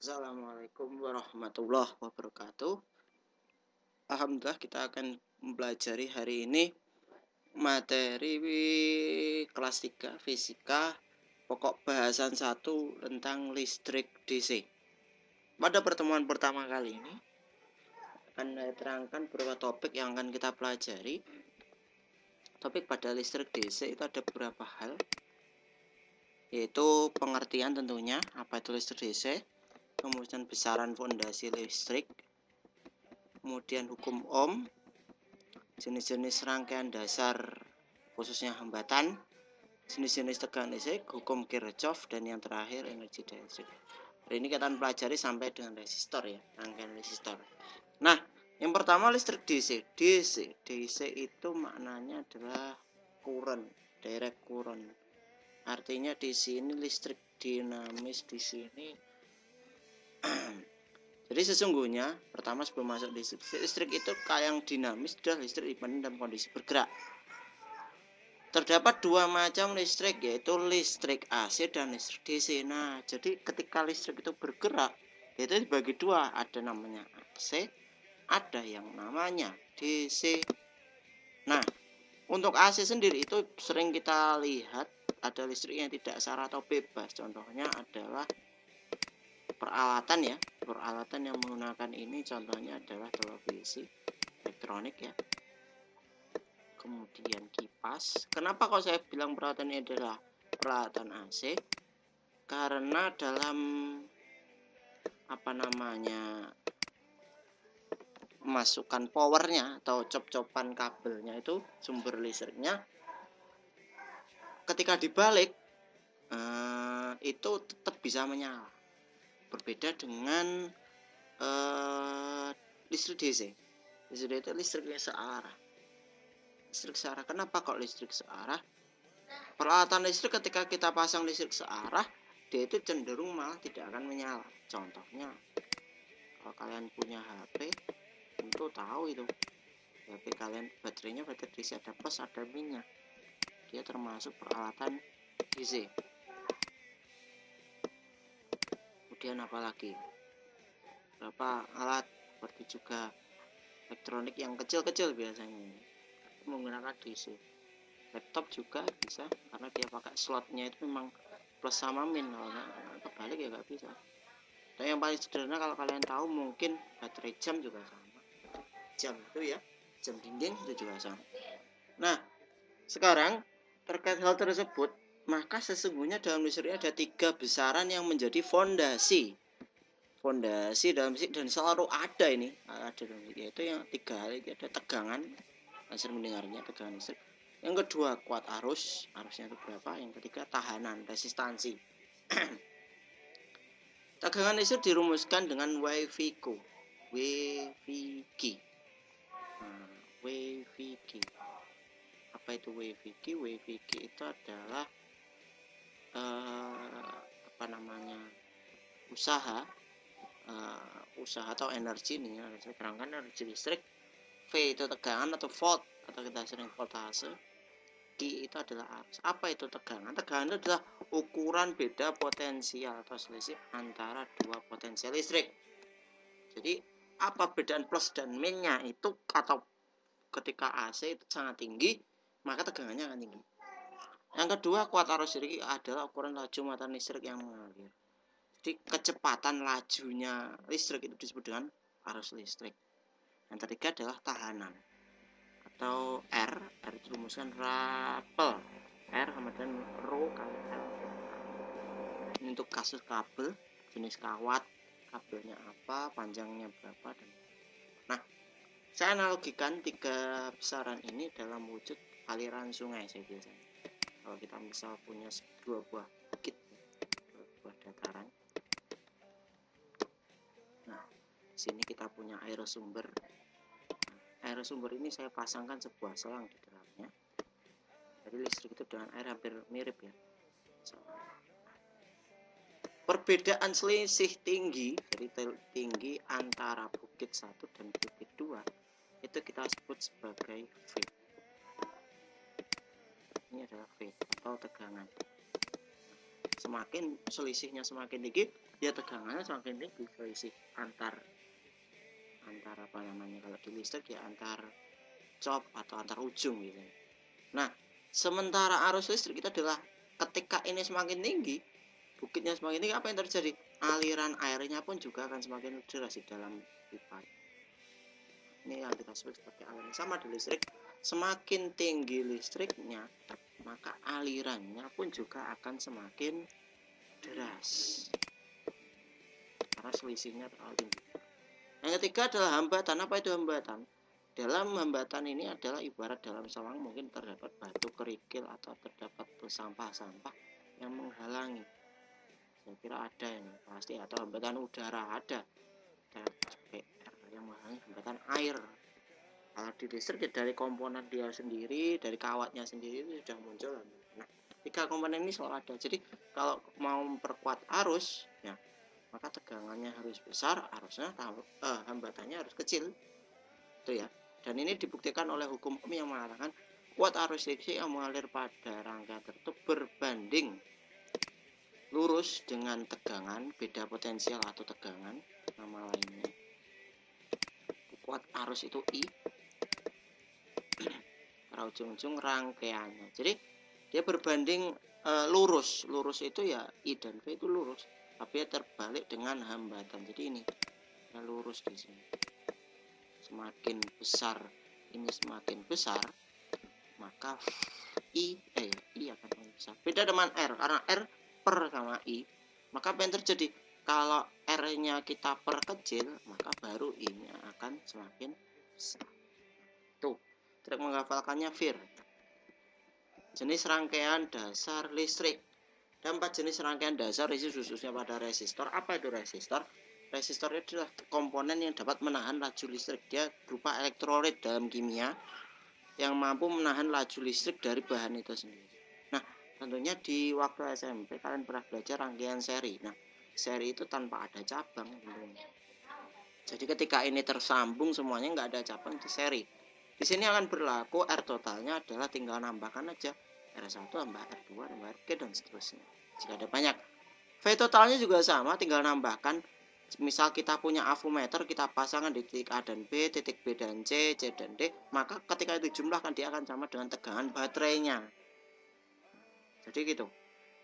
Assalamualaikum warahmatullahi wabarakatuh. Alhamdulillah kita akan mempelajari hari ini materi kelas 3 fisika pokok bahasan 1 tentang listrik DC. Pada pertemuan pertama kali ini akan saya terangkan beberapa topik yang akan kita pelajari. Topik pada listrik DC itu ada beberapa hal, yaitu pengertian tentunya apa itu listrik DC, kemudian besaran fondasi listrik, kemudian hukum Ohm, jenis-jenis rangkaian dasar khususnya hambatan, jenis-jenis tegangan listrik, hukum Kirchhoff, dan yang terakhir energi listrik. Hari ini kita akan pelajari sampai dengan resistor ya, rangkaian resistor. Nah, yang pertama listrik DC. DC itu maknanya adalah current, direct current. Artinya di sini listrik dinamis di sini. Jadi sesungguhnya pertama sebelum masuk listrik itu kayak yang dinamis adalah listrik dipendam dalam kondisi bergerak. Terdapat dua macam listrik, yaitu listrik AC dan listrik DC. Nah, jadi ketika listrik itu bergerak itu dibagi dua, ada namanya AC, ada yang namanya DC. Nah, untuk AC sendiri itu sering kita lihat ada listrik yang tidak searah atau bebas. Contohnya adalah peralatan yang menggunakan ini, contohnya adalah televisi, elektronik ya, kemudian kipas. Kenapa kalau saya bilang peralatan ini adalah peralatan AC? Karena dalam masukkan powernya atau cop-copan kabelnya itu, sumber listriknya ketika dibalik itu tetap bisa menyala. Berbeda dengan listrik DC. Listrik itu listriknya searah. Listrik searah. Kenapa kok listrik searah? Peralatan listrik ketika kita pasang listrik searah, dia itu cenderung malah tidak akan menyala. Contohnya, kalau kalian punya HP, tentu tahu itu. HP kalian baterainya baterai DC, ada plus ada minus. Dia termasuk peralatan DC. Kemudian apalagi? Beberapa alat seperti juga elektronik yang kecil-kecil biasanya menggunakan DC. Laptop juga bisa karena dia pakai slotnya itu memang plus sama min, kalau kebalik ya nggak bisa. Dan yang paling sederhana kalau kalian tahu mungkin baterai jam juga sama. Jam itu ya, jam dinding itu juga sama. Nah, sekarang terkait hal tersebut, maka sesungguhnya dalam listrik ada 3 besaran yang menjadi fondasi dalam listrik, dan selalu ada ini, yaitu yang 3 hal itu. Ada tegangan, sering mendengarnya tegangan listrik. Yang kedua kuat arusnya itu berapa. Yang ketiga tahanan, resistansi. Tegangan listrik dirumuskan dengan WVQ. Apa itu WVQ? WVQ itu adalah usaha atau energi nih ya. Saya terangkan energi listrik. V itu tegangan atau volt, atau kita sering voltase. Q itu adalah arus. Apa itu tegangan? Tegangan itu adalah ukuran beda potensial atau selisih antara dua potensial listrik. Jadi apa bedaan plus dan minnya itu, atau ketika AC itu sangat tinggi, maka tegangannya akan tinggi. Yang kedua, kuat arus listrik adalah ukuran laju mata listrik yang mengalir. Jadi kecepatan lajunya listrik itu disebut dengan arus listrik. Yang ketiga adalah tahanan atau R itu rumuskan rapel. R sama dengan rho kali L. Ini untuk kasus kabel, jenis kawat, kabelnya apa, panjangnya berapa, dan nah, saya analogikan 3 besaran ini dalam wujud aliran sungai saya biasanya. Kalau kita misal punya 2 buah bukit, 2 buah dataran. Nah, di sini kita punya air sumber. Air sumber ini saya pasangkan sebuah selang di dalamnya. Jadi listrik itu dengan air hampir mirip ya. Perbedaan selisih tinggi, jadi tinggi antara bukit 1 dan bukit 2 itu kita sebut sebagai V. Ini adalah V atau tegangan. semakin selisihnya semakin tinggi, ya tegangannya semakin tinggi. Selisih antar apa namanya, kalau di listrik ya antar cop atau antar ujung gitu. Nah, sementara arus listrik itu adalah ketika ini semakin tinggi, bukitnya semakin tinggi, apa yang terjadi? Aliran airnya pun juga akan semakin deras di dalam pipa. Ini yang kita sebut sebagai aliran. Sama di listrik, semakin tinggi listriknya, maka alirannya pun juga akan semakin deras karena selisihnya terlalu tinggi. Yang ketiga adalah hambatan. Apa itu hambatan? Dalam hambatan ini adalah ibarat dalam sawang mungkin terdapat batu kerikil atau terdapat sampah-sampah yang menghalangi. Saya kira ada ini pasti, atau hambatan udara ada PR yang menghalangi hambatan air. Kalau di listrik dari komponen dia sendiri, dari kawatnya sendiri itu sudah muncul. Nah, 3 komponen ini selalu ada. Jadi kalau mau memperkuat arus, ya maka tegangannya harus besar, arusnya hambatannya harus kecil. Itu ya. Dan ini dibuktikan oleh hukum Ohm yang mengatakan kuat arus listrik yang mengalir pada rangkaian tertutup berbanding lurus dengan tegangan, beda potensial atau tegangan, nama lainnya. Kuat arus itu I, pada ujung-ujung rangkaiannya. Jadi dia berbanding lurus itu ya I dan V itu lurus, tapi ya terbalik dengan hambatan. Jadi ini ya lurus di sini. Semakin besar ini semakin besar, maka I akan besar. Beda dengan R, karena R per sama I, maka apa yang terjadi? Kalau R-nya kita perkecil, maka baru I-nya akan semakin besar. Tuh, trik menghafalkannya Fir. Jenis rangkaian dasar listrik. Ada 4 jenis rangkaian dasar isi khususnya pada resistor. Apa itu resistor? Resistor itu adalah komponen yang dapat menahan laju listrik. Dia berupa elektrolit dalam kimia yang mampu menahan laju listrik dari bahan itu sendiri. Nah, tentunya di waktu SMP kalian pernah belajar rangkaian seri. Nah, seri itu tanpa ada cabang. Jadi ketika ini tersambung semuanya nggak ada cabang di seri. Di sini akan berlaku R totalnya adalah tinggal nambahkan aja R1 tambah R2 tambah RG dan seterusnya. Jika ada banyak. V totalnya juga sama, tinggal nambahkan. Misal kita punya avometer, kita pasangkan di titik A dan B, titik B dan C, C dan D, maka ketika itu jumlahkan dia akan sama dengan tegangan baterainya. Jadi gitu.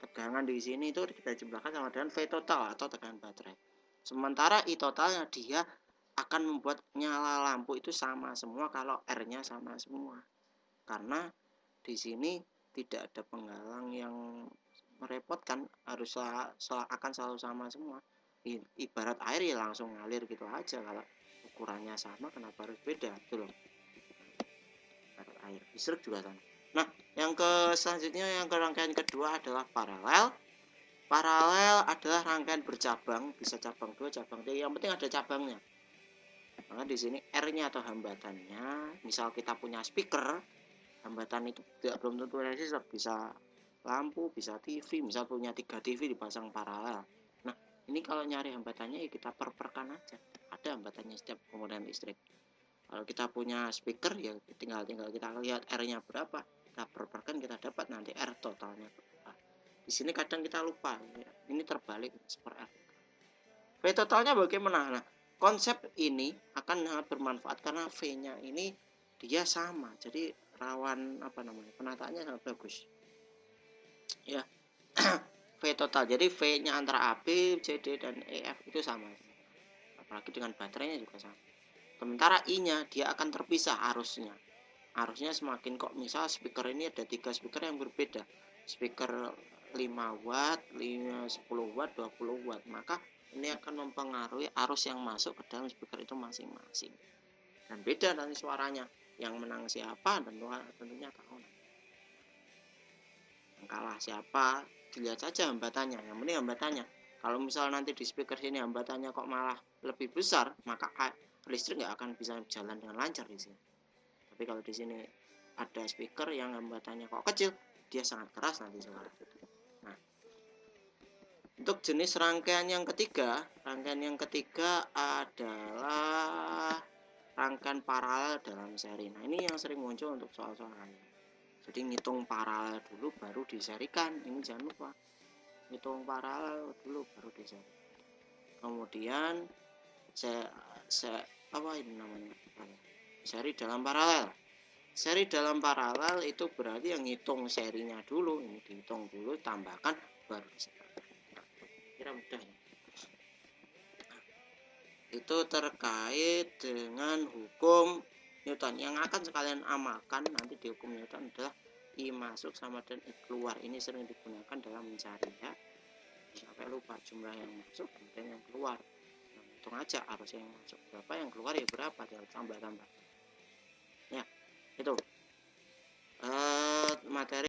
Tegangan di sini itu kita jumlahkan sama dengan V total atau tegangan baterai. Sementara I totalnya dia akan membuat nyala lampu itu sama semua kalau R-nya sama semua. Karena di sini tidak ada penghalang yang merepotkan, harus akan selalu sama semua. Ibarat air ya langsung ngalir gitu aja, kalau ukurannya sama kenapa harus beda gitu loh. Ibarat air, listrik juga sama. Nah, yang selanjutnya yang rangkaian kedua adalah paralel. Paralel adalah rangkaian bercabang, bisa cabang 2, cabang 3, yang penting ada cabangnya. Maka di sini R-nya atau hambatannya, misal kita punya speaker, hambatan itu belum tentu resistor, bisa lampu, bisa TV, misal punya 3 TV dipasang paralel. Nah, ini kalau nyari hambatannya ya kita perkan aja. Ada hambatannya setiap komponen listrik. Kalau kita punya speaker ya tinggal kita lihat R-nya berapa, kita perkan, kita dapat nanti R totalnya berapa. Di sini kadang kita lupa, ini terbalik seperti R. V totalnya bagaimana? Nah, konsep ini akan sangat bermanfaat karena V-nya ini dia sama, jadi rawan penataannya sangat bagus. Ya, V total. Jadi V-nya antara AB, CD dan EF itu sama. Apalagi dengan baterainya juga sama. Sementara I-nya dia akan terpisah arusnya. Arusnya semakin kok misal speaker ini ada 3 speaker yang berbeda. Speaker 5 watt, 10 watt, 20 watt. Maka ini akan mempengaruhi arus yang masuk ke dalam speaker itu masing-masing. Dan beda nanti suaranya. Yang menang siapa dan tentunya tahu. Yang kalah siapa, dilihat saja hambatannya. Yang penting hambatannya. Kalau misal nanti di speaker sini hambatannya kok malah lebih besar, maka listrik nggak akan bisa jalan dengan lancar di sini. Tapi kalau di sini ada speaker yang hambatannya kok kecil, dia sangat keras nanti suara. Nah, untuk jenis rangkaian yang ketiga adalah rangkaian paralel dalam seri. Nah, ini yang sering muncul untuk soal-soal ini. Jadi ngitung paralel dulu baru diserikan. Ini jangan lupa. hitung paralel dulu baru di seri. Kemudian apa ini namanya, seri dalam paralel. Seri dalam paralel itu berarti yang ngitung serinya dulu, ini dihitung dulu, tambahkan, baru disebarkan. Kira mudah ya. Itu terkait dengan hukum Newton. Yang akan sekalian amalkan nanti di hukum Newton adalah I masuk sama dan I keluar. Ini sering digunakan dalam mencari ya. Sampai lupa jumlah yang masuk dan yang keluar. Nah, hitung aja harus yang masuk berapa, yang keluar ya berapa, tinggal tambah-tambah. Ya, itu materi